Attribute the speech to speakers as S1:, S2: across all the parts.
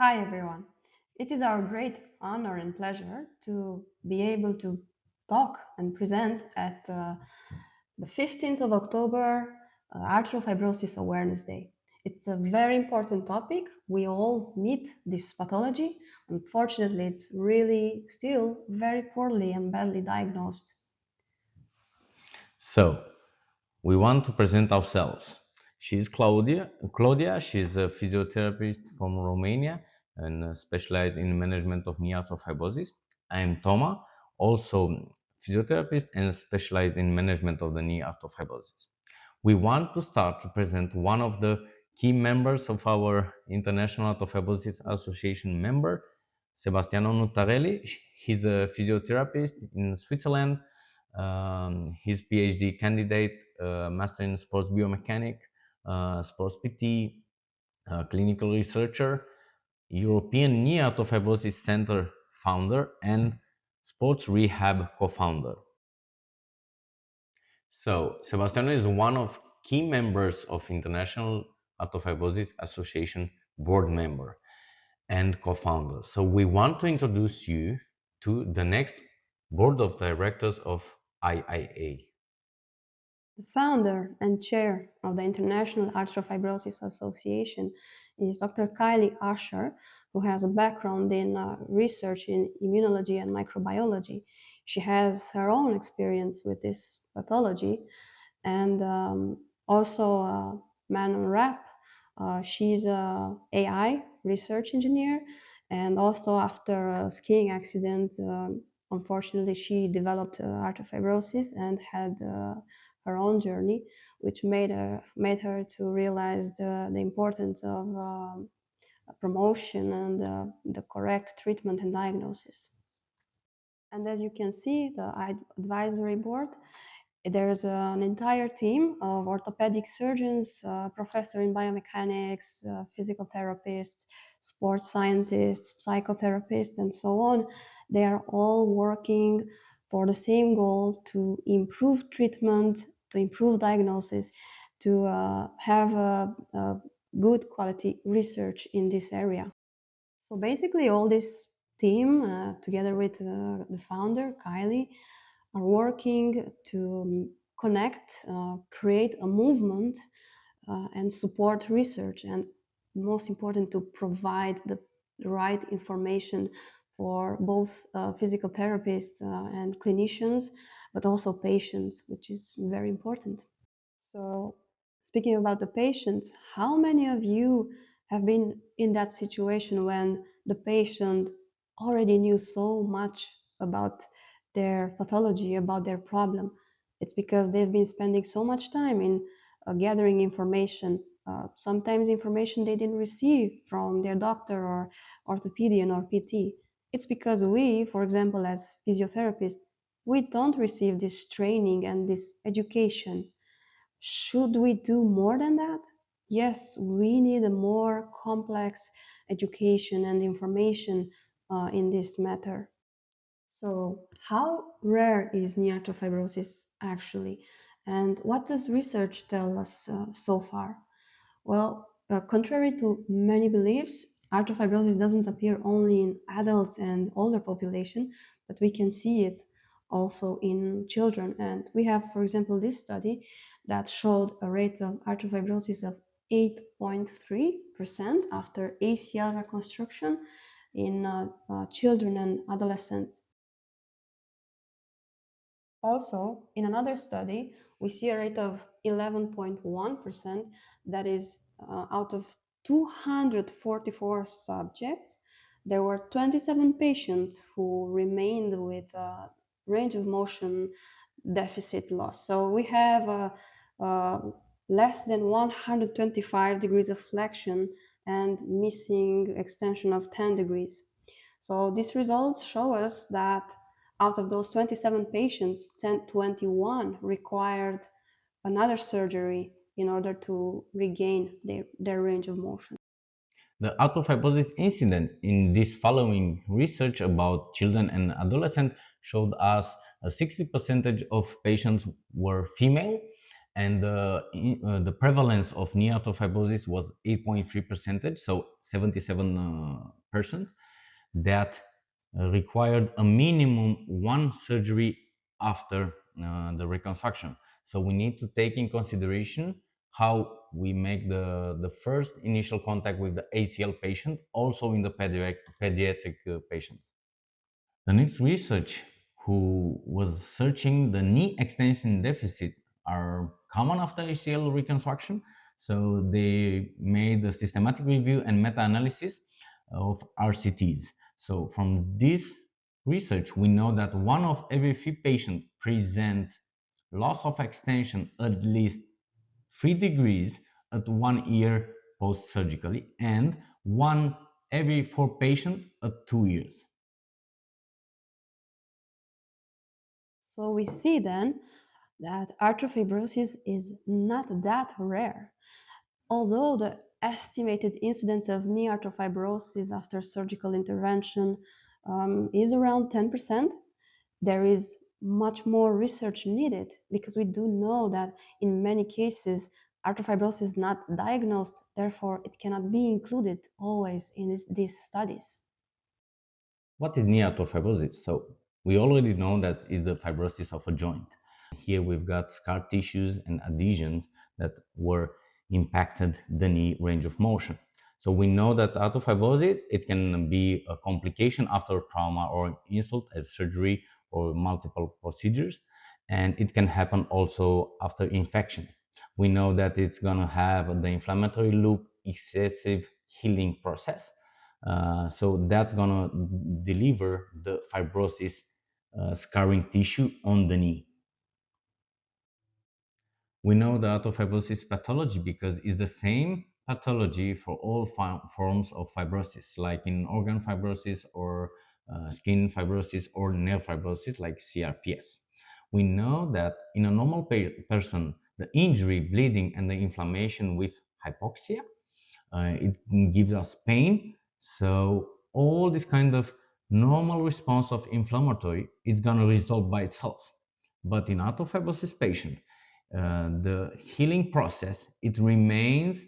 S1: Hi everyone. It is our great honor and pleasure to be able to talk and present at the 15th of October, Arthrofibrosis Awareness Day. It's a very important topic. We all meet this pathology. Unfortunately, it's really still very poorly and badly diagnosed.
S2: So, we want to present ourselves. She's Claudia. Claudia, she's a physiotherapist from Romania and specialized in management of knee arthrofibrosis. I am Toma, also physiotherapist and specialized in management of the knee arthrofibrosis. We want to start to present one of the key members of our International Arthrofibrosis Association member, Sebastiano Nutarelli. He's a physiotherapist in Switzerland. He's PhD candidate, master in sports biomechanic, sports PT, clinical researcher, European Knee Arthrofibrosis Center founder, and sports rehab co-founder. So, Sebastiano is one of key members of International Arthrofibrosis Association board member and co-founder. So we want to introduce you to the next board of directors of IAA.
S1: The founder and chair of the International Arthrofibrosis Association is Dr. Kylie Usher, who has a background in research in immunology and microbiology. She has her own experience with this pathology and also Manon Rapp. She's a AI research engineer, and also after a skiing accident, unfortunately, she developed arthrofibrosis and had her own journey, which made her to realize the importance of promotion and the correct treatment and diagnosis. And as you can see, the advisory board, there's an entire team of orthopedic surgeons, professor in biomechanics, physical therapists, sports scientists, psychotherapists, and so on. They are all working for the same goal to improve treatment, to improve diagnosis, to have a good quality research in this area. So basically, all this team, together with the founder, Kylie, are working to connect, create a movement, and support research, and most important, to provide the right information for both physical therapists and clinicians, but also patients, which is very important. So, speaking about the patients, how many of you have been in that situation when the patient already knew so much about their pathology, about their problem? It's because they've been spending so much time in gathering information, sometimes information they didn't receive from their doctor or orthopedian or PT. It's because we, for example, as physiotherapists, we don't receive this training and this education. Should we do more than that? Yes, we need a more complex education and information in this matter. So, how rare is knee arthrofibrosis actually? And what does research tell us so far? Well, contrary to many beliefs, arthrofibrosis doesn't appear only in adults and older population, but we can see it also in children. And we have, for example, this study that showed a rate of arthrofibrosis of 8.3% after ACL reconstruction in children and adolescents. Also, in another study, we see a rate of 11.1%, that is out of 244 subjects. There were 27 patients who remained with range of motion deficit loss. So we have less than 125 degrees of flexion and missing extension of 10 degrees. So these results show us that out of those 27 patients, 21 required another surgery in order to regain their range of motion.
S2: The arthrofibrosis incidence in this following research about children and adolescents showed us a 60% of patients were female and the prevalence of knee arthrofibrosis was 8.3%, so 77% that required a minimum one surgery after the reconstruction. So we need to take in consideration how we make the first initial contact with the ACL patient, also in the pediatric patients. The next research who was searching the knee extension deficit are common after ACL reconstruction. So they made a systematic review and meta-analysis of RCTs. So from this research, we know that one of every 3 patients present loss of extension at least 3 degrees at 1 year post-surgically, and one every 4 patients at 2 years.
S1: So we see then that arthrofibrosis is not that rare. Although the estimated incidence of knee arthrofibrosis after surgical intervention is around 10%, there is much more research needed because we do know that in many cases arthrofibrosis is not diagnosed, therefore it cannot be included always in these studies.
S2: What is knee arthrofibrosis? So we already know that it's the fibrosis of a joint. Here we've got scar tissues and adhesions that were impacted the knee range of motion. So we know that arthrofibrosis, it can be a complication after trauma or insult as surgery or multiple procedures, and it can happen also after infection. We know that it's going to have the inflammatory loop, excessive healing process. So that's going to deliver the fibrosis scarring tissue on the knee. We know the arthrofibrosis pathology because it's the same pathology for all forms of fibrosis, like in organ fibrosis or skin fibrosis or nail fibrosis, like CRPS. We know that in a normal person, the injury, bleeding, and the inflammation with hypoxia, it gives us pain. So all this kind of normal response of inflammatory, it's gonna resolve by itself. But in arthrofibrosis patient, the healing process, it remains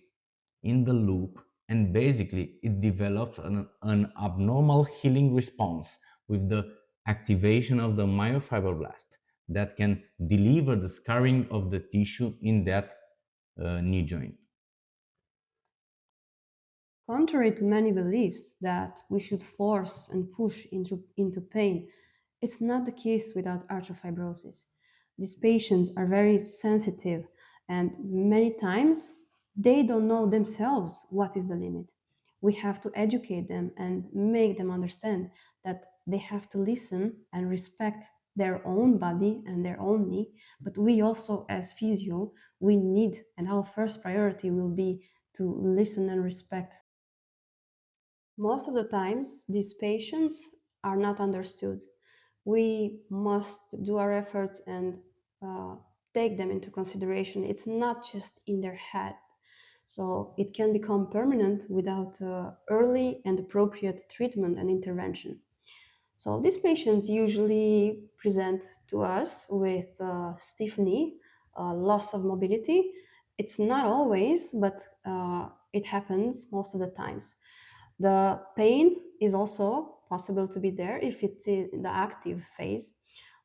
S2: in the loop, and basically it develops an abnormal healing response with the activation of the myofibroblast that can deliver the scarring of the tissue in that knee joint.
S1: Contrary to many beliefs that we should force and push into pain, it's not the case without arthrofibrosis. These patients are very sensitive and many times they don't know themselves what is the limit. We have to educate them and make them understand that they have to listen and respect their own body and their own knee, but we also as physio, we need, and our first priority will be to listen and respect. Most of the times, these patients are not understood. We must do our efforts and uh, take them into consideration. It's not just in their head. So it can become permanent without early and appropriate treatment and intervention. So these patients usually present to us with stiff knee, loss of mobility. It's not always, but it happens most of the times. The pain is also possible to be there if it's in the active phase.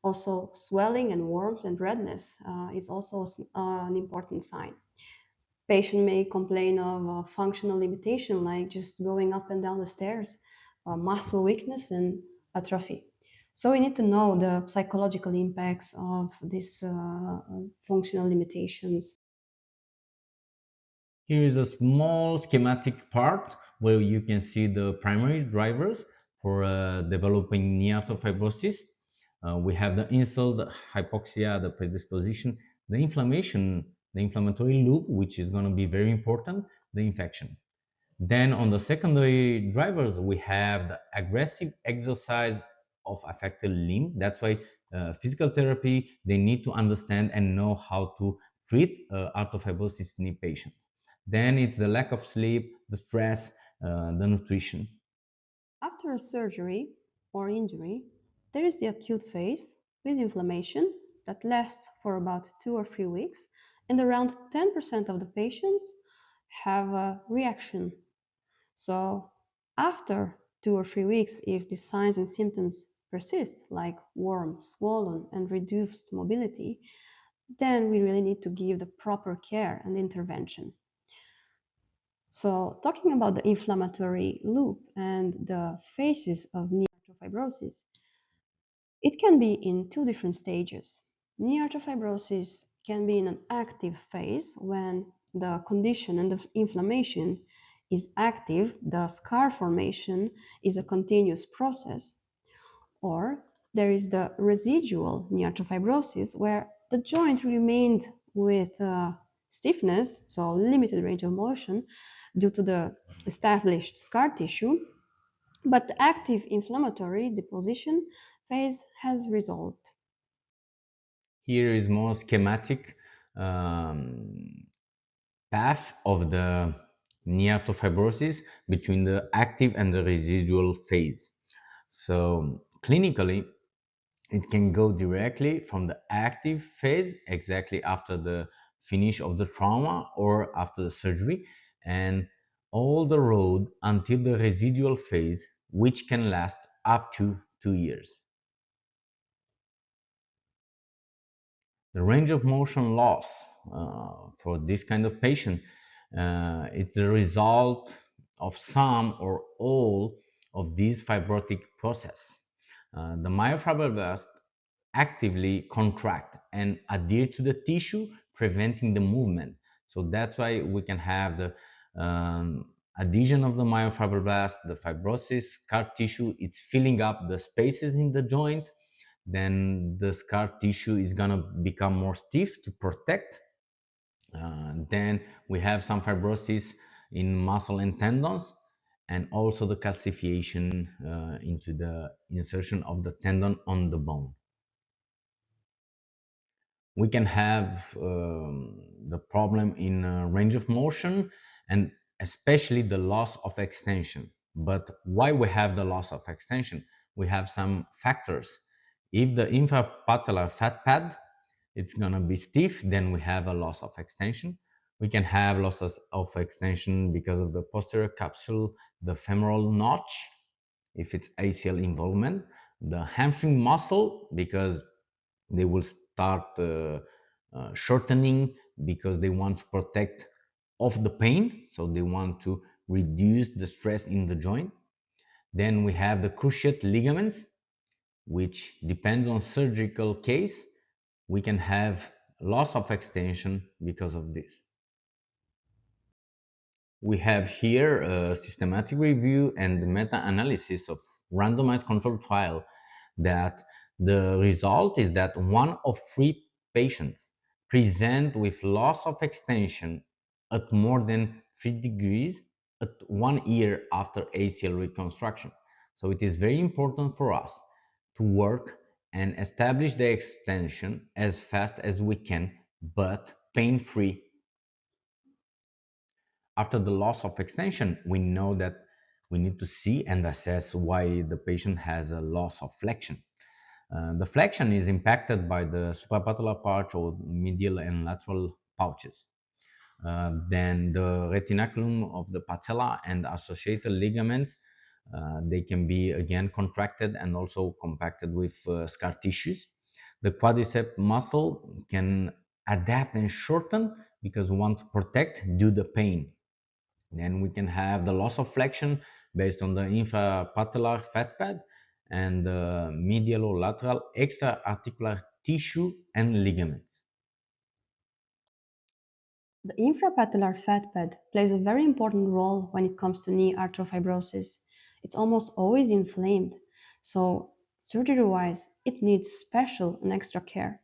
S1: Also, swelling and warmth and redness is also an important sign. Patient may complain of functional limitation, like just going up and down the stairs, muscle weakness, and atrophy. So we need to know the psychological impacts of these functional limitations.
S2: Here is a small schematic part where you can see the primary drivers for developing knee arthrofibrosis. We have the insult, the hypoxia, the predisposition, the inflammation, the inflammatory loop, which is going to be very important, the infection. Then on the secondary drivers, we have the aggressive exercise of affected limb. That's why physical therapy, they need to understand and know how to treat arthrofibrosis knee patients. Then it's the lack of sleep, the stress, the nutrition.
S1: After a surgery or injury, there is the acute phase with inflammation that lasts for about 2 or 3 weeks, and around 10% of the patients have a reaction. So after 2 or 3 weeks, if the signs and symptoms persist, like warm, swollen, and reduced mobility, then we really need to give the proper care and intervention. So talking about the inflammatory loop and the phases of knee arthrofibrosis, it can be in two different stages. Knee arthrofibrosis can be in an active phase when the condition and the inflammation is active, the scar formation is a continuous process, or there is the residual knee arthrofibrosis where the joint remained with stiffness, so limited range of motion due to the established scar tissue, but the active inflammatory deposition phase has resolved.
S2: Here is more schematic um, path of the neartofibrosis between the active and the residual phase. So clinically, it can go directly from the active phase exactly after the finish of the trauma or after the surgery, and all the road until the residual phase, which can last up to 2 years. The range of motion loss for this kind of patient, it's the result of some or all of these fibrotic process. The myofibroblasts actively contract and adhere to the tissue, preventing the movement. So that's why we can have the adhesion of the myofibroblast, the fibrosis, scar tissue. It's filling up the spaces in the joint. Then the scar tissue is gonna become more stiff to protect. Then we have some fibrosis in muscle and tendons, and also the calcification into the insertion of the tendon on the bone. We can have the problem in range of motion and especially the loss of extension. But why we have the loss of extension? We have some factors. If the infrapatellar fat pad it's gonna be stiff, then we have a loss of extension. We can have losses of extension because of the posterior capsule, the femoral notch, if it's ACL involvement, the hamstring muscle because they will start shortening because they want to protect off the pain, so they want to reduce the stress in the joint. Then we have the cruciate ligaments, which depends on surgical case. We can have loss of extension because of this. We have here a systematic review and meta-analysis of randomized controlled trial that the result is that 1 of 3 patients present with loss of extension at more than 3 degrees at 1 year after ACL reconstruction. So it is very important for us to work and establish the extension as fast as we can, but pain-free. After the loss of extension, we know that we need to see and assess why the patient has a loss of flexion. The flexion is impacted by the suprapatellar pouch or medial and lateral pouches. Then the retinaculum of the patella and associated ligaments, they can be again contracted and also compacted with scar tissues. The quadricep muscle can adapt and shorten because we want to protect due to the pain. Then we can have the loss of flexion based on the infrapatellar fat pad and the medial or lateral extra-articular tissue and ligaments.
S1: The infrapatellar fat pad plays a very important role when it comes to knee arthrofibrosis. It's almost always inflamed, so surgery-wise, it needs special and extra care.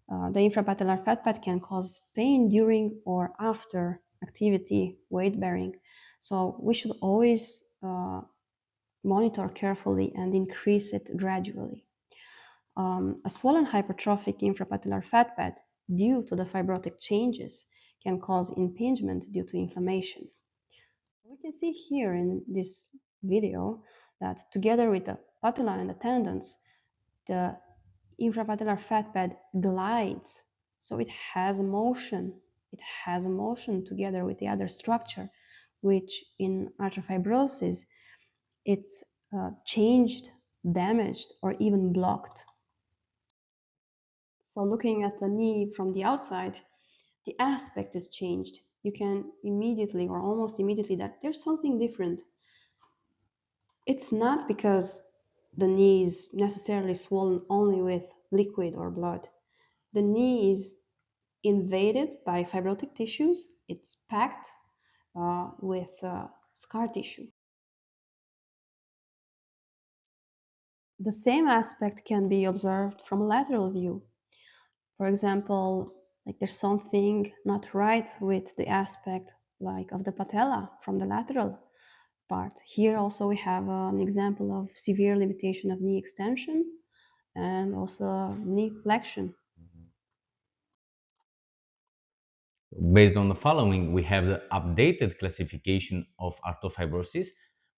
S1: The infrapatellar fat pad can cause pain during or after activity, weight bearing. So we should always monitor carefully and increase it gradually. A swollen hypertrophic infrapatellar fat pad due to the fibrotic changes can cause impingement due to inflammation. We can see here in this video that together with the patella and the tendons, the infrapatellar fat pad glides. So it has a motion. It has a motion together with the other structure, which in arthrofibrosis, it's changed, damaged, or even blocked. So looking at the knee from the outside, the aspect is changed. You can immediately or almost immediately that there's something different. It's not because the knee is necessarily swollen only with liquid or blood. The knee is invaded by fibrotic tissues. It's packed with scar tissue. The same aspect can be observed from a lateral view. For example, like there's something not right with the aspect like of the patella from the lateral part. Here also we have an example of severe limitation of knee extension and also knee flexion.
S2: Based on the following, we have the updated classification of arthrofibrosis,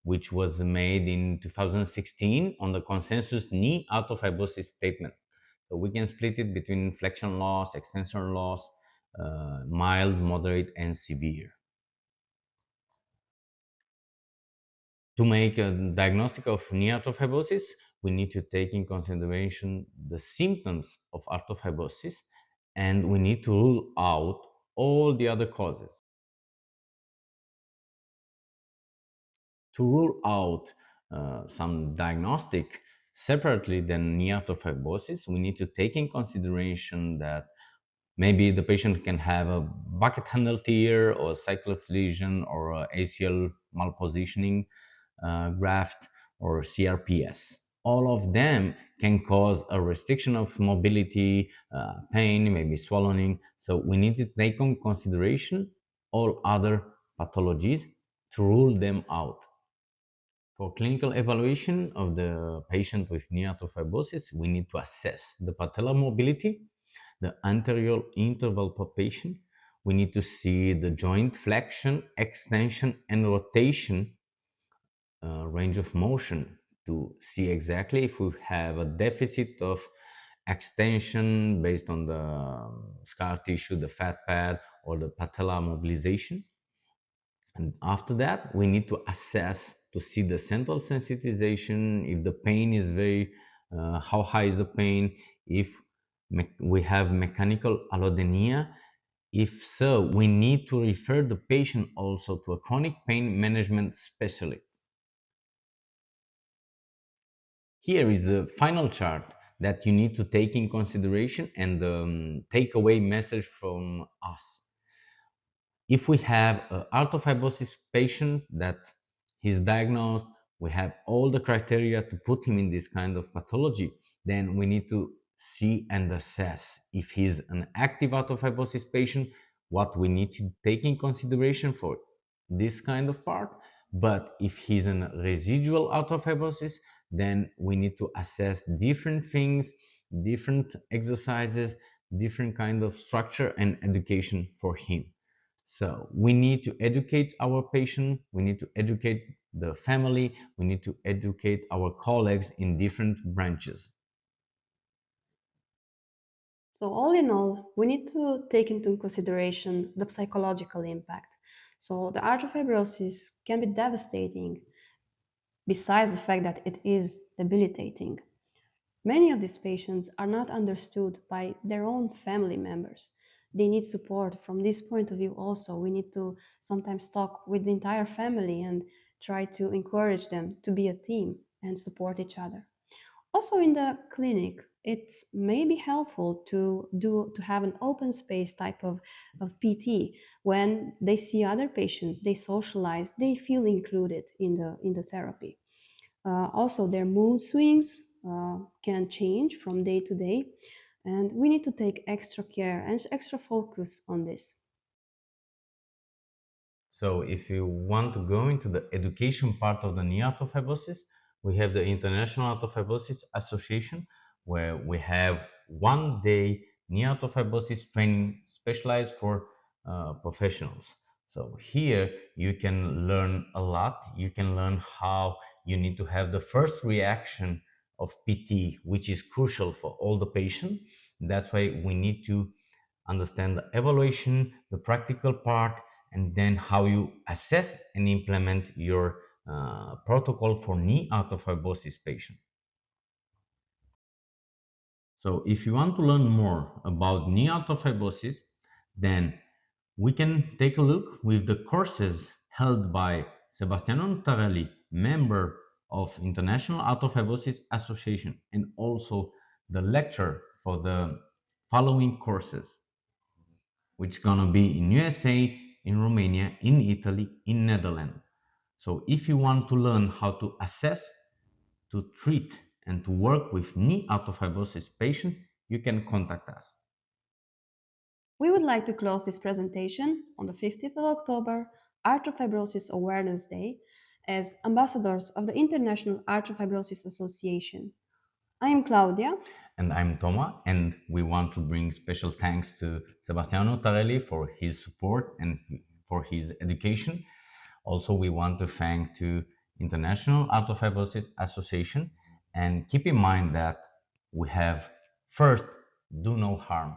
S2: which was made in 2016 on the consensus knee arthrofibrosis statement. So we can split it between flexion loss, extension loss, mild, moderate, and severe. To make a diagnostic of knee arthrofibrosis, we need to take in consideration the symptoms of arthrofibrosis, and we need to rule out all the other causes. To rule out some diagnostic separately than knee arthrofibrosis, we need to take in consideration that maybe the patient can have a bucket handle tear or cyclic lesion or a ACL malpositioning graft or CRPS. All of them can cause a restriction of mobility, pain, maybe swallowing. So we need to take in consideration all other pathologies to rule them out. For clinical evaluation of the patient with knee arthrofibrosis, we need to assess the patellar mobility, the anterior interval palpation. We need to see the joint flexion, extension, and rotation range of motion to see exactly if we have a deficit of extension based on the scar tissue, the fat pad, or the patellar mobilization. And after that, we need to assess to see the central sensitization, if the pain is very, how high is the pain, if we have mechanical allodynia. If so, we need to refer the patient also to a chronic pain management specialist. Here is a final chart that you need to take in consideration and the takeaway message from us. If we have an arthrofibrosis patient that he's diagnosed, we have all the criteria to put him in this kind of pathology, then we need to see and assess if he's an active arthrofibrosis patient, what we need to take in consideration for this kind of part. But if he's a residual arthrofibrosis, then we need to assess different things, different exercises, different kind of structure and education for him. So we need to educate our patient, we need to educate the family, we need to educate our colleagues in different branches.
S1: So all in all, we need to take into consideration the psychological impact. So the arthrofibrosis can be devastating besides the fact that it is debilitating. Many of these patients are not understood by their own family members. They need support. From this point of view also, we need to sometimes talk with the entire family and try to encourage them to be a team and support each other. Also in the clinic, it may be helpful to have an open space type of PT. When they see other patients, they socialize, they feel included in the therapy. Also, their mood swings can change from day to day, and we need to take extra care and extra focus on this.
S2: So if you want to go into the education part of the knee arthrofibrosis, we have the International Arthrofibrosis Association, where we have 1 day knee arthrofibrosis training specialized for professionals. So here you can learn a lot. You can learn how you need to have the first reaction of PT, which is crucial for all the patients. That's why we need to understand the evaluation, the practical part, and then how you assess and implement your protocol for knee arthrofibrosis patient. So if you want to learn more about knee arthrofibrosis, then we can take a look with the courses held by Sebastiano Nottarelli, member of International Arthrofibrosis Association, and also the lecture for the following courses, which is gonna be in USA, in Romania, in Italy, in Netherlands. So if you want to learn how to assess, to treat, and to work with knee arthrofibrosis patients, you can contact us.
S1: We would like to close this presentation on the 15th of October, Arthrofibrosis Awareness Day, as ambassadors of the International Arthrofibrosis Association. I am Claudia.
S2: And I'm Toma, and we want to bring special thanks to Sebastiano Nottarelli for his support and for his education. Also, we want to thank to International Arthrofibrosis Association, and keep in mind that we have first, do no harm.